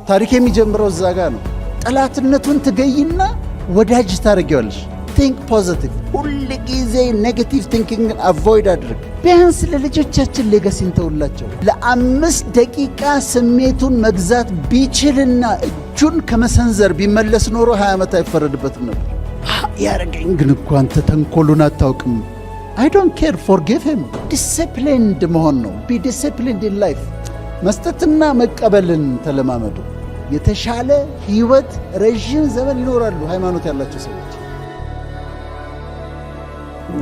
ታሪክ የሚጀምረው እዛ ጋር ነው። ጠላትነቱን ትገይና ወዳጅ ታደርጊዋለሽ። ቲንክ ፖዚቲቭ። ሁል ጊዜ ኔጌቲቭ ቲንኪንግ አቮይድ አድርግ። ቢያንስ ለልጆቻችን ሌጋሲ እንተውላቸው። ለ5 ደቂቃ ስሜቱን መግዛት ቢችልና እጁን ከመሰንዘር ቢመለስ ኖሮ 20 ዓመት አይፈረድበትም ነበር። ያረገኝ ግን እኮ አንተ ተንኮሉን አታውቅም። I don't care, forgive him. Disciplined መሆን ነው። Be disciplined in life. መስጠትና መቀበልን ተለማመዱ። የተሻለ ህይወት ረዥም ዘመን ይኖራሉ ሃይማኖት ያላቸው ሰዎች።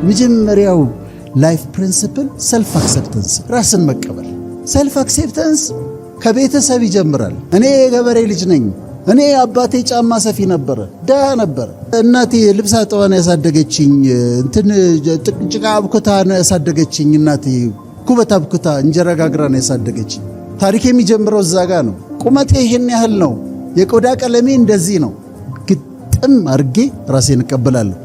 መጀመሪያው ላይፍ ፕሪንሲፕል ሰልፍ አክሴፕተንስ፣ ራስን መቀበል። ሰልፍ አክሴፕተንስ ከቤተሰብ ይጀምራል። እኔ የገበሬ ልጅ ነኝ። እኔ አባቴ ጫማ ሰፊ ነበር፣ ደሃ ነበር። እናቴ ልብስ አጥባን ያሳደገችኝ፣ ጭቃ አብኩታ ያሳደገችኝ። እናቴ ኩበት አብኩታ እንጀራ ጋግራ ያሳደገችኝ። ታሪክ የሚጀምረው እዛ ጋር ነው። ቁመቴ ይሄን ያህል ነው፣ የቆዳ ቀለሜ እንደዚህ ነው። ግጥም አርጌ ራሴን እቀበላለሁ።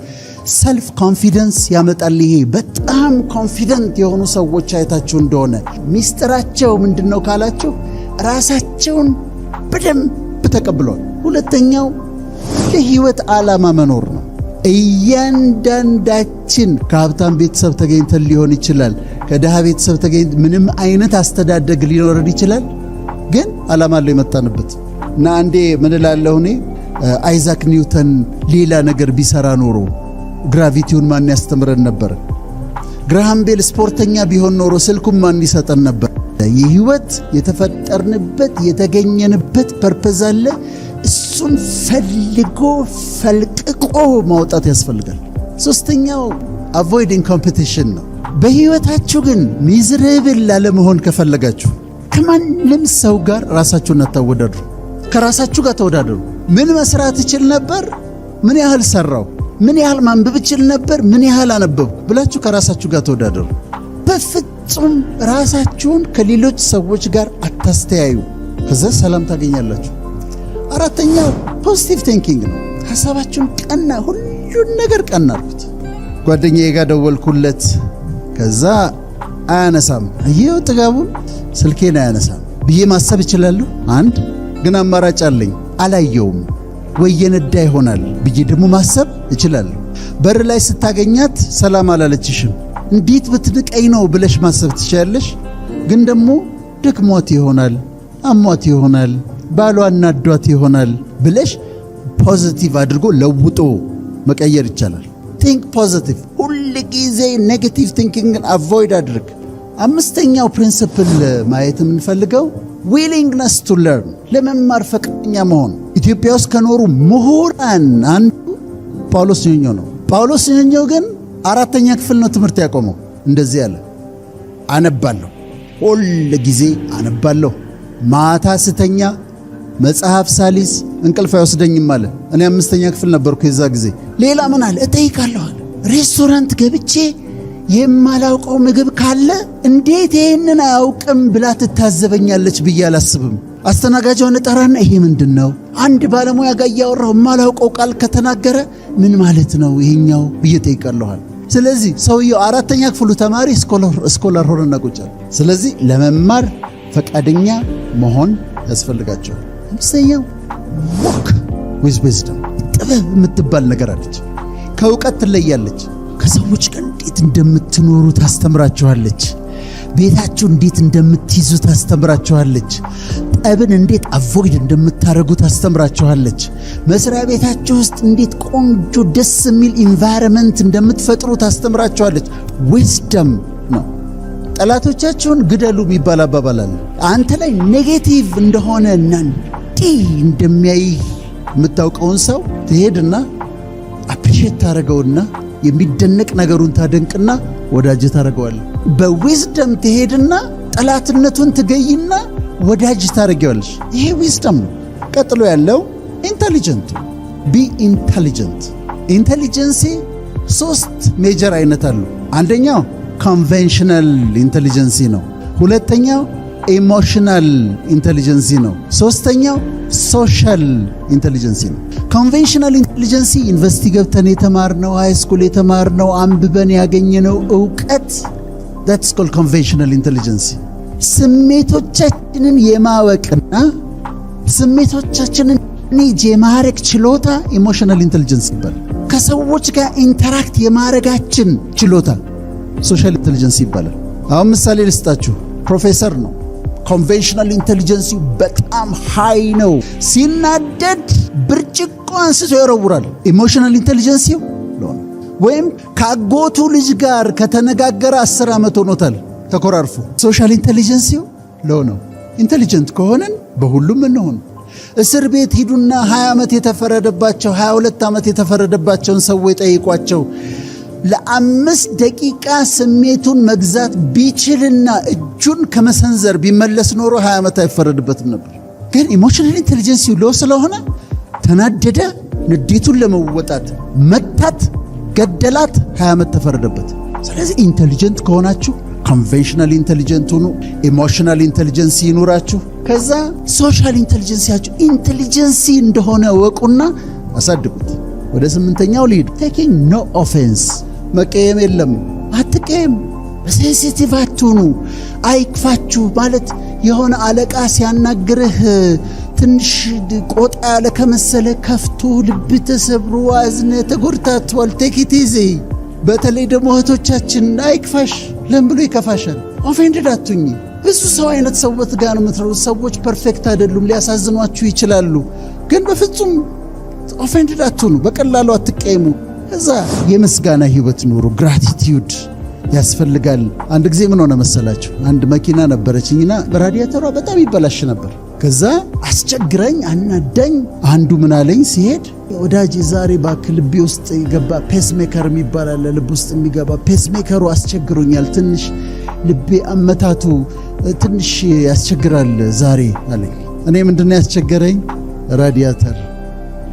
ሰልፍ ኮንፊደንስ ያመጣል። ይሄ በጣም ኮንፊደንት የሆኑ ሰዎች አይታችሁ እንደሆነ ሚስጥራቸው ምንድነው ካላችሁ ራሳቸውን በደንብ ተቀብሏል። ሁለተኛው ለህይወት ዓላማ መኖር ነው። እያንዳንዳችን ከሀብታም ቤተሰብ ተገኝተን ሊሆን ይችላል፣ ከደሃ ቤተሰብ ተገኝተን ምንም አይነት አስተዳደግ ሊኖረን ይችላል። ግን ዓላማ አለው የመጣንበት እና አንዴ ምን እላለሁ እኔ አይዛክ ኒውተን ሌላ ነገር ቢሰራ ኖሮ ግራቪቲውን ማን ያስተምረን ነበር? ግራሃም ቤል ስፖርተኛ ቢሆን ኖሮ ስልኩን ማን ይሰጠን ነበር? የህይወት የተፈጠርንበት የተገኘንበት ፐርፐዝ አለ። እሱን ፈልጎ ፈልቅቆ ማውጣት ያስፈልጋል። ሶስተኛው አቮይዲንግ ኮምፒቲሽን ነው። በህይወታችሁ ግን ሚዝረብል ላለመሆን ከፈለጋችሁ ከማንም ሰው ጋር ራሳችሁን አታወዳድሩ። ከራሳችሁ ጋር ተወዳደሩ። ምን መስራት እችል ነበር? ምን ያህል ሰራው? ምን ያህል ማንበብ እችል ነበር? ምን ያህል አነበብኩ ብላችሁ ከራሳችሁ ጋር ተወዳደሩ። በፍጹም ራሳችሁን ከሌሎች ሰዎች ጋር አታስተያዩ። ከዛ ሰላም ታገኛላችሁ። አራተኛው ፖዚቲቭ ቲንኪንግ ነው። ሐሳባችሁን ቀና፣ ሁሉን ነገር ቀና አድርጉት። ጓደኛዬ ጋር ደወልኩለት፣ ከዛ አያነሳም። አየው ጥጋቡን፣ ስልኬን አያነሳም ብዬ ማሰብ እችላለሁ። አንድ ግን አማራጭ አለኝ፣ አላየውም ወይ የነዳ ይሆናል ብዬ ደግሞ ማሰብ እችላለሁ። በር ላይ ስታገኛት ሰላም አላለችሽም፣ እንዴት ብትንቀኝ ነው ብለሽ ማሰብ ትችያለሽ። ግን ደግሞ ደክሟት ይሆናል፣ አሟት ይሆናል፣ ባሏ እናዷት ይሆናል ብለሽ ፖዚቲቭ አድርጎ ለውጦ መቀየር ይቻላል። ቲንክ ፖዚቲቭ። ሁል ጊዜ ኔጌቲቭ ቲንኪንግን አቮይድ አድርግ። አምስተኛው ፕሪንሲፕል ማየት የምንፈልገው ዊሊንግነስ ቱ ለርን፣ ለመማር ፈቃደኛ መሆን። ኢትዮጵያ ውስጥ ከኖሩ ምሁራን አንዱ ጳውሎስ ኞኞ ነው። ጳውሎስ ኞኞ ግን 4ኛ ክፍል ነው ትምህርት ያቆመው። እንደዚህ ያለ አነባለሁ፣ ሁል ጊዜ አነባለሁ፣ ማታ ስተኛ መጽሐፍ ሳሊስ እንቅልፍ አይወስደኝም አለ። እኔ 5ኛ ክፍል ነበርኩ የዛ ጊዜ። ሌላ ምን አለ? እጠይቃለሁ አለ። ሬስቶራንት ገብቼ የማላውቀው ምግብ ካለ እንዴት ይሄንን አያውቅም ብላ ትታዘበኛለች ብዬ አላስብም። አስተናጋጇን እጠራና ይሄ ምንድነው? አንድ ባለሙያ ጋር እያወራሁ የማላውቀው ቃል ከተናገረ ምን ማለት ነው ይሄኛው ብዬ እጠይቃለሁ። ስለዚህ ሰውየው 4ኛ ክፍሉ ተማሪ ስኮላር ሆነና ቁጭ አለ። ስለዚህ ለመማር ፈቃደኛ መሆን ያስፈልጋቸዋል። አምስተኛው ወክ ዊዝ ዊዝደም፣ ጥበብ የምትባል ነገር አለች። ከእውቀት ትለያለች። ከሰዎች ጋር እንዴት እንደምትኖሩ ታስተምራችኋለች። ቤታችሁ እንዴት እንደምትይዙ ታስተምራችኋለች። ጠብን እንዴት አቮይድ እንደምታረጉ ታስተምራችኋለች። መስሪያ ቤታችሁ ውስጥ እንዴት ቆንጆ ደስ የሚል ኢንቫይሮንመንት እንደምትፈጥሩ ታስተምራችኋለች። ዊዝደም ነው። ጠላቶቻችሁን ግደሉ የሚባል አባባል አለ። አንተ ላይ ኔጌቲቭ እንደሆነ እና እንደሚያይ የምታውቀውን ሰው ትሄድና አፕሪሼት ታረገውና የሚደነቅ ነገሩን ታደንቅና ወዳጅ ታረገዋለህ። በዊዝደም ትሄድና ጠላትነቱን ትገይና ወዳጅ ታረጋለሽ። ይሄ ዊዝደም ነው። ቀጥሎ ያለው ኢንተሊጀንት። ቢ ኢንተሊጀንት። ኢንተሊጀንሲ 3 ሜጀር አይነት አሉ። አንደኛው ኮንቬንሽናል ኢንተሊጀንሲ ነው። ሁለተኛው ኢሞሽናል ኢንተሊጀንሲ ነው። ሶስተኛው ሶሻል ኢንተሊጀንሲ ነው። ኮንቬንሽናል ኢንተሊጀንሲ ዩኒቨርሲቲ ገብተን የተማርነው፣ ሃይ ስኩል የተማርነው፣ አንብበን ያገኘነው ዕውቀት that's called conventional intelligence። ስሜቶቻችንን የማወቅና ስሜቶቻችንን ኒጅ የማረግ ችሎታ ኢሞሽናል ኢንተለጀንስ ይባላል። ከሰዎች ጋር ኢንተራክት የማረጋችን ችሎታ ሶሻል ኢንተለጀንስ ይባላል። አሁን ምሳሌ ልስጣችሁ። ፕሮፌሰር ነው። ኮንቬንሽናል ኢንተለጀንስ በጣም ሃይ ነው። ሲናደድ ብርጭቆ አንስቶ ይወረውራል። ኢሞሽናል ኢንተለጀንስ ነው። ወይም ከአጎቱ ልጅ ጋር ከተነጋገረ 10 ዓመት ሆኖታል ተኮራርፉ። ሶሻል ኢንተለጀንስ ነው። ኢንተለጀንት ከሆነን በሁሉም እንሆን። እስር ቤት ሂዱና 20 ዓመት የተፈረደባቸው 22 ዓመት የተፈረደባቸውን ሰዎች ጠይቋቸው። ለ5 ደቂቃ ስሜቱን መግዛት ቢችልና እጁን ከመሰንዘር ቢመለስ ኖሮ 20 ዓመት አይፈረድበትም ነበር። ግን ኢሞሽናል ኢንተለጀንስ ሎ ስለሆነ ተናደደ፣ ንዴቱን ለመወጣት መታት፣ ገደላት፣ 20 ዓመት ተፈረደበት። ስለዚህ ኢንተለጀንት ከሆናችሁ ኮንቬንሽናል ኢንተለጀንት ሁኑ። ኢሞሽናል ኢንተለጀንስ ይኑራችሁ። ከዛ ሶሻል ኢንተለጀንሲያችሁ ኢንተለጀንሲ እንደሆነ ወቁና አሳድጉት። ወደ 8ኛው ልሂድ። ቴኪንግ ኖ ኦፌንስ። መቀየም የለም። አትቀየም። ሴንሲቲቭ አትሁኑ። አይክፋችሁ። ማለት የሆነ አለቃ ሲያናግርህ ትንሽ ቆጣ ያለ ከመሰለ ከፍቶ ልብ ተሰብሮ አዝነ ተጎድታቷል። ቴክ ኢት ኢዚ። በተለይ ደግሞ እህቶቻችን አይክፋሽ። ለምን ብሎ ይከፋሻል? ኦፌንድድ አትሁኝ። ብዙ ሰው አይነት ሰዎች ጋር ነው የምትኖሩት። ሰዎች ፐርፌክት አይደሉም፣ ሊያሳዝኗችሁ ይችላሉ። ግን በፍጹም ኦፌንድድ አትሁኑ። በቀላሉ አትቀየሙ። ከዛ የምስጋና ህይወት ኑሩ። ግራቲቲዩድ ያስፈልጋል። አንድ ጊዜ ምን ሆነ መሰላችሁ? አንድ መኪና ነበረችኝና ራዲያተሯ በጣም ይበላሽ ነበር። ከዛ አስቸግረኝ አናዳኝ። አንዱ ምን አለኝ ሲሄድ፣ ወዳጅ ዛሬ ባክህ ልቤ ውስጥ የገባ ፔስሜከር የሚባል አለ፣ ልብ ውስጥ የሚገባ ፔስሜከሩ አስቸግሮኛል። ትንሽ ልቤ አመታቱ ትንሽ ያስቸግራል ዛሬ አለኝ። እኔ ምንድነው ያስቸገረኝ? ራዲያተር።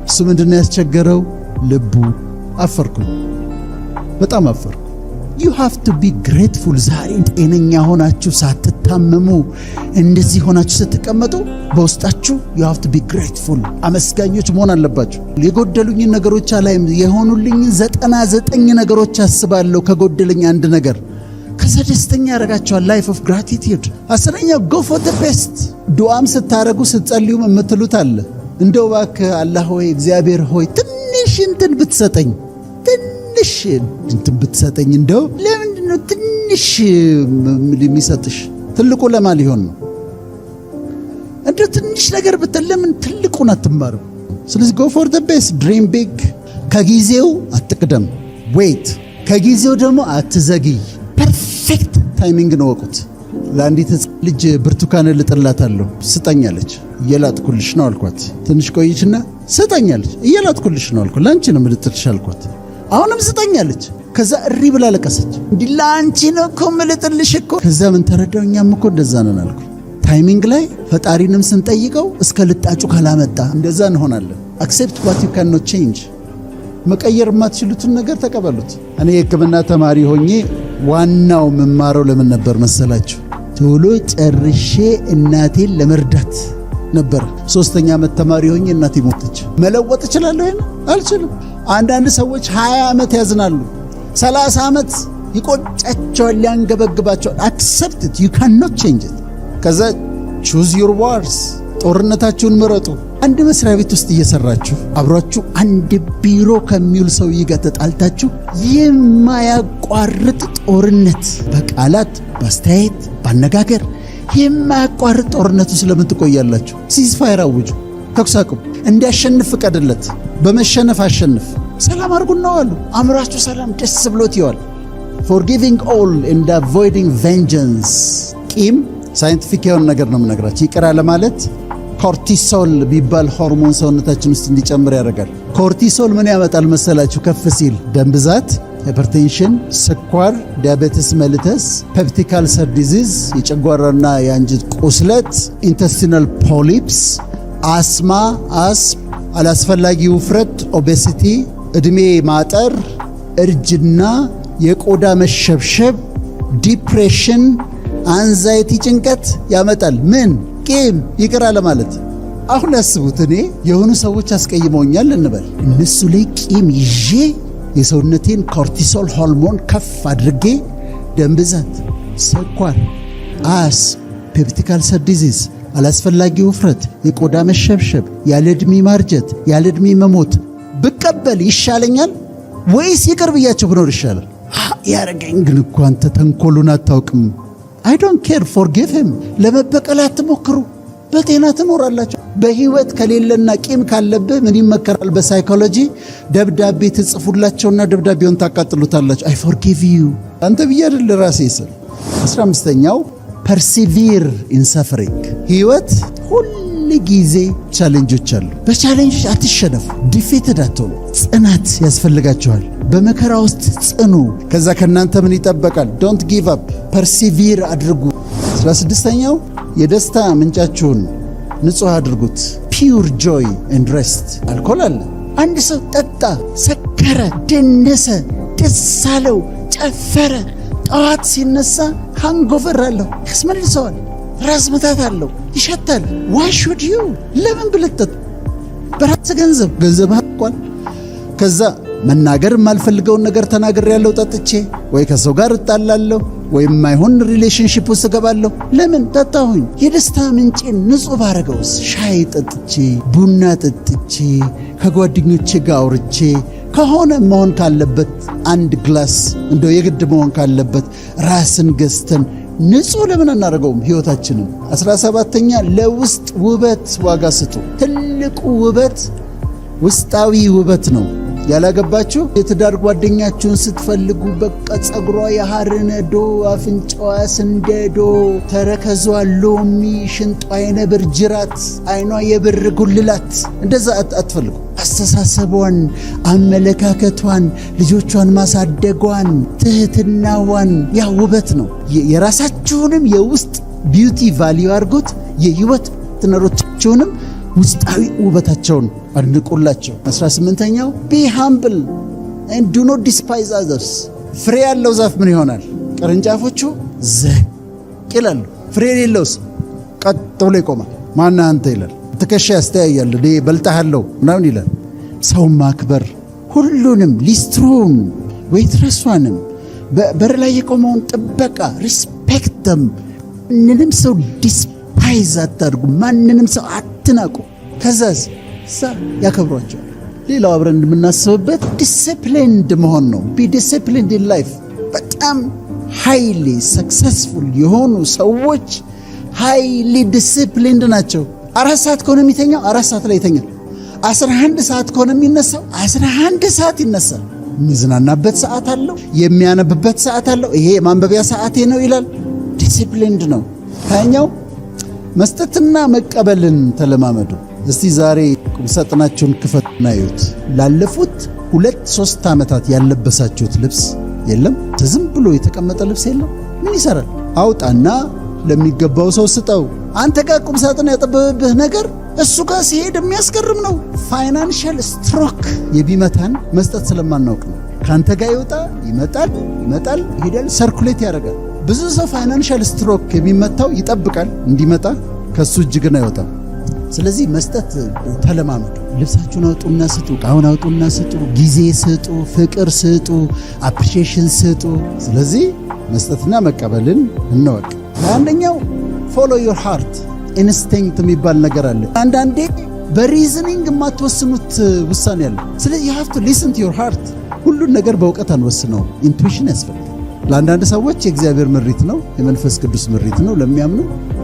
እሱ ምንድነው ያስቸገረው? ልቡ። አፈርኩ፣ በጣም አፈርኩ። you have to be grateful። ዛሬ ጤነኛ ሆናችሁ ሳትታመሙ እንደዚህ ሆናችሁ ስትቀመጡ በውስጣችሁ you have to be grateful። አመስጋኞች መሆን አለባችሁ። የጎደሉኝ ነገሮች ላይ የሆኑልኝ 99 ነገሮች አስባለሁ። ከጎደለኝ አንድ ነገር ከዛ ደስተኛ ያደርጋችኋል። ላይፍ ኦፍ ግራቲቲዩድ። 10ኛው go for the best። ዱዓም ስታረጉ ስትጸልዩም የምትሉት አለ፣ እንደው እባክህ አላህ ሆይ እግዚአብሔር ሆይ ትንሽ እንትን ብትሰጠኝ፣ ትንሽ እንትን ብትሰጠኝ። እንደው ለምንድን ነው ትንሽ የሚሰጥሽ? ትልቁ ለማን ሊሆን ነው? እንደው ትንሽ ነገር ብትል ለምን ትልቁን አትማርም? ስለዚህ go for the best፣ dream big። ከጊዜው አትቅደም፣ wait። ከጊዜው ደግሞ አትዘግይ። ፐርፌክት ታይሚንግ ነው ወቁት። ለአንዲት ልጅ ብርቱካን ልጥላታለሁ፣ ስጠኛለች። እየላጥኩልሽ ነው አልኳት። ትንሽ ቆይችና ስጠኛለች። እየላጥኩልሽ ነው አልኳት። ላንቺ ነው ምልጥልሽ አልኳት። አሁንም ስጠኛለች። ከዛ እሪ ብላ ለቀሰች። እንዲህ ላንቺ ነው እኮ ምልጥልሽ እኮ። ከዛ ምን ተረዳው? እኛም እኮ እንደዛ ነን አልኩ። ታይሚንግ ላይ ፈጣሪንም ስንጠይቀው እስከ ልጣጩ ካላመጣ እንደዛ እንሆናለን። accept what you cannot change። መቀየር የማትችሉትን ነገር ተቀበሉት። እኔ የሕክምና ተማሪ ሆኜ ዋናው መማረው ለምን ነበር መሰላችሁ? ቶሎ ጨርሼ እናቴን ለመርዳት ነበር። 3ኛ ዓመት ተማሪ ሆኜ እናቴ ሞተች። መለወጥ እችላለሁ? አልችልም። አንዳንድ ሰዎች 20 ዓመት ያዝናሉ፣ 30 ዓመት ይቆጫቸዋል፣ ያንገበግባቸዋል። accept it, you cannot change it። ከዛ choose your wars። ጦርነታችሁን ምረጡ። አንድ መስሪያ ቤት ውስጥ እየሰራችሁ አብራችሁ አንድ ቢሮ ከሚውል ሰውዬ ጋር ተጣልታችሁ የማያቋርጥ ጦርነት፣ በቃላት በአስተያየት ባነጋገር የማያቋርጥ ጦርነቱ ስለምን ትቆያላችሁ? ሲዝፋየር አውጁ፣ ተኩስ አቁም። እንዲያሸንፍ ፍቀድለት፣ በመሸነፍ አሸንፍ። ሰላም አድርጉና ዋሉ። አእምሯችሁ ሰላም ደስ ብሎት ይዋል። forgiving all and avoiding vengeance። ቂም ሳይንቲፊክ የሆነ ነገር ነው የምነግራችሁ። ይቅር ለማለት ኮርቲሶል ቢባል ሆርሞን ሰውነታችን ውስጥ እንዲጨምር ያደርጋል። ኮርቲሶል ምን ያመጣል መሰላችሁ? ከፍ ሲል ደም ብዛት፣ ሃይፐርቴንሽን፣ ስኳር፣ ዲያቤቲስ መልተስ፣ ፔፕቲክ አልሰር ዲዚዝ፣ የጨጓራና የአንጀት ቁስለት፣ ኢንተስቲናል ፖሊፕስ፣ አስማ፣ አላስፈላጊ ውፍረት ኦቤሲቲ፣ እድሜ ማጠር፣ እርጅና፣ የቆዳ መሸብሸብ፣ ዲፕሬሽን፣ አንዛይቲ፣ ጭንቀት ያመጣል። ምን? ቂም። ይቅር ለማለት አሁን ያስቡት። እኔ የሆኑ ሰዎች አስቀይመውኛል እንበል። እነሱ ላይ ቂም ይዤ የሰውነቴን ኮርቲሶል ሆርሞን ከፍ አድርጌ ደም ብዛት፣ ስኳር፣ ፔፕቲክ አልሰር ዲዚዝ፣ አላስፈላጊ ውፍረት፣ የቆዳ መሸብሸብ፣ ያለ ዕድሜ ማርጀት፣ ያለ ዕድሜ መሞት ብቀበል ይሻለኛል ወይስ ይቅር ብያቸው ብኖር ይሻላል? ያረገኝ ግን እኮ አንተ ተንኮሉን አታውቅም። አይ ዶንት ኬር ፎርጊቭ ሂም። ለመበቀል አትሞክሩ፣ በጤና ትኖራላችሁ። በህይወት ከሌለና ቂም ካለብህ ምን ይመከራል? በሳይኮሎጂ ደብዳቤ ትጽፉላቸውና ደብዳቤውን ታቃጥሉታላችሁ። አይ ፎርጊቭ ዩ አንተ ብዬ አይደል ራሴ ስል። 15ኛው ፐርሲቪር ኢን ሰፈሪንግ። ህይወት ሁል ጊዜ ቻሌንጆች አሉ። በቻሌንጆች አትሸነፉ፣ ዲፌትድ አትሆኑ። ጽናት ያስፈልጋችኋል። በመከራ ውስጥ ጽኑ። ከዛ ከናንተ ምን ይጠበቃል? ዶንት ጊቭ አፕ፣ ፐርሲቪር አድርጉ። 16ኛው የደስታ ምንጫችሁን ንጹህ አድርጉት። ፒውር ጆይ ኤንድ ሬስት። አልኮል አለ። አንድ ሰው ጠጣ፣ ሰከረ፣ ደነሰ፣ ደስ አለው፣ ጨፈረ፣ ጠዋት ሲነሳ ሃንጎቨር አለው፣ ያስመልሰዋል። ራስ ምታት አለው፣ ይሸታል። ዋይ ሹድ ዩ? ለምን ብለጠጥ? በራስ ገንዘብ አቋል። ከዛ መናገር የማልፈልገውን ነገር ተናገር ያለው ጠጥቼ፣ ወይ ከሰው ጋር እጣላለሁ፣ ወይም ማይሆን ሪሌሽንሺፕ ውስጥ ገባለሁ። ለምን ጠጣሁኝ? የደስታ ምንጭን ንጹህ ባረገውስ? ሻይ ጠጥቼ፣ ቡና ጠጥቼ፣ ከጓደኞቼ ጋር አውርቼ ከሆነ መሆን ካለበት አንድ ግላስ እንደው የግድ መሆን ካለበት ራስን ገዝተን ንጹህ ለምን አናደርገውም ህይወታችንን? 17ኛ ለውስጥ ውበት ዋጋ ስጡ። ትልቁ ውበት ውስጣዊ ውበት ነው። ያላገባችሁ የትዳር ጓደኛችሁን ስትፈልጉ በቃ ጸጉሯ የሐር ነዶ፣ አፍንጫዋ ስንደዶ፣ ተረከዟ ሎሚ፣ ሽንጧ የነብር ጅራት፣ አይኗ የብር ጉልላት፣ እንደዛ አትፈልጉ። አስተሳሰቧን፣ አመለካከቷን፣ ልጆቿን ማሳደጓን፣ ትህትናዋን፣ ያ ውበት ነው። የራሳችሁንም የውስጥ ቢዩቲ ቫልዩ አድርጉት። የህይወት ትነሮቻችሁንም ውስጣዊ ውበታቸውን አድንቁላቸው። 18ኛው ቢ ሃምብል and do not despise others። ፍሬ ያለው ዛፍ ምን ይሆናል? ቅርንጫፎቹ ዘቅ ይላሉ። ፍሬ የሌለውስ ቀጥ ብሎ ይቆማል። ማን አንተ ይላል። ትከሻ ያስተያያል። እኔ በልጣሃለሁ ምናምን ይላል። ሰው ማክበር፣ ሁሉንም ሊስትሮን ዌይትረሷንም በር ላይ የቆመውን ጥበቃ ሪስፔክት ደም። ማንንም ሰው ዲስፓይዝ አታድርጉ። ማንንም ሰው አትናቁ። ከዛስ ያከብሯቸው። ሌላው አብረን የምናስብበት ዲሲፕሊንድ መሆን ነው። ቢ ዲሲፕሊንድ ኢን ላይፍ። በጣም ሃይሊ ሰክሰስፉል የሆኑ ሰዎች ሃይሊ ዲሲፕሊንድ ናቸው። 4 ሰዓት ከሆነ የሚተኛው 4 ሰዓት ላይ ይተኛል። 11 ሰዓት ከሆነ የሚነሳው 11 ሰዓት ይነሳል። የሚዝናናበት ሰዓት አለው፣ የሚያነብበት ሰዓት አለው። ይሄ የማንበቢያ ሰዓቴ ነው ይላል። ዲሲፕሊንድ ነው። ታኛው መስጠትና መቀበልን ተለማመዱ። እስቲ ዛሬ ቁምሳጥናችሁን ክፈቱና እዩት። ላለፉት 2-3 ዓመታት ያለበሳችሁት ልብስ የለም? ዝም ብሎ የተቀመጠ ልብስ የለም? ምን ይሰራል? አውጣና ለሚገባው ሰው ስጠው። አንተ ጋር ቁምሳጥን ያጠበበብህ ነገር እሱ ጋር ሲሄድ የሚያስገርም ነው። ፋይናንሻል ስትሮክ የቢመታን መስጠት ስለማናውቅ ነው። ካንተ ጋር ይወጣ ይመጣል፣ ይሄዳል፣ ሰርኩሌት ያደርጋል። ብዙ ሰው ፋይናንሻል ስትሮክ የሚመታው ይጠብቃል እንዲመጣ፣ ከሱ እጅ ግን አይወጣም። ስለዚህ መስጠት ተለማመዱ። ልብሳችሁን አውጡና ስጡ፣ ዕቃውን አውጡና ስጡ፣ ጊዜ ስጡ፣ ፍቅር ስጡ፣ አፕሪሺዬሽን ስጡ። ስለዚህ መስጠትና መቀበልን እንወቅ። አንደኛው ፎሎ ዮር ሃርት ኢንስቲንክት የሚባል ነገር አለ። አንዳንዴ በሪዝኒንግ የማትወስኑት ውሳኔ አለ። ስለዚህ you have to listen to your heart። ሁሉን ነገር በእውቀት አንወስነው፣ ኢንቱዊሽን ያስፈልጋል። ለአንዳንድ ሰዎች የእግዚአብሔር ምሪት ነው፣ የመንፈስ ቅዱስ ምሪት ነው ለሚያምኑ።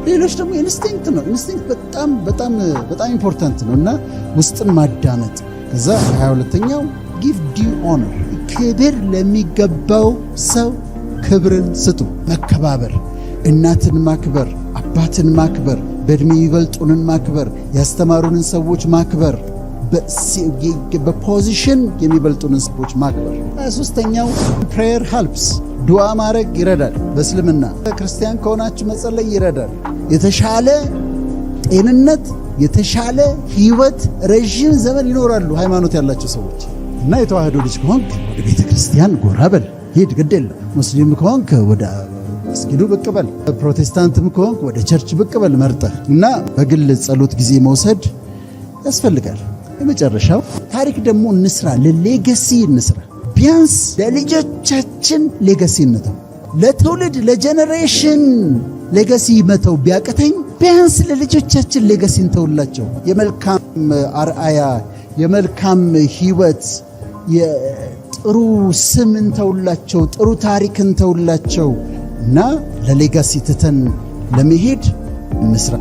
ሌሎች ደግሞ ኢንስቲንክት ነው። ኢንስቲንክት በጣም ኢምፖርታንት ነው እና ውስጥን ማዳመጥ። ከዛ 22ኛው ጊቭ ዲው ኦነር፣ ክብር ለሚገባው ሰው ክብርን ስጡ። መከባበር፣ እናትን ማክበር፣ አባትን ማክበር፣ በእድሜ ይበልጡንን ማክበር፣ ያስተማሩንን ሰዎች ማክበር፣ በፖዚሽን የሚበልጡንን ሰዎች ማክበር። 23ኛው ፕሬየር ሄልፕስ፣ ዱዓ ማድረግ ይረዳል። በእስልምና ክርስቲያን ከሆናችሁ መጸለይ ይረዳል። የተሻለ ጤንነት፣ የተሻለ ህይወት፣ ረዥም ዘመን ይኖራሉ ሃይማኖት ያላቸው ሰዎች። እና የተዋህዶ ልጅ ከሆንክ ወደ ቤተ ክርስቲያን ጎራ በል፣ ሂድ፣ ግድ የለም። ሙስሊም ከሆንክ ወደ መስጊዱ ብቅ በል፣ ፕሮቴስታንትም ከሆንክ ወደ ቸርች ብቅ በል መርጠህ። እና በግል ጸሎት ጊዜ መውሰድ ያስፈልጋል። የመጨረሻው ታሪክ ደግሞ እንስራ፣ ለሌጋሲ እንስራ። ቢያንስ ለልጆቻችን ሌጋሲ እንተው። ለትውልድ ለጀነሬሽን ሌጋሲ መተው ቢያቅተኝ ቢያንስ ለልጆቻችን ሌጋሲ እንተውላቸው። የመልካም አርአያ፣ የመልካም ህይወት፣ የጥሩ ስም እንተውላቸው፣ ጥሩ ታሪክ እንተውላቸው እና ለሌጋሲ ትተን ለመሄድ እንስራ።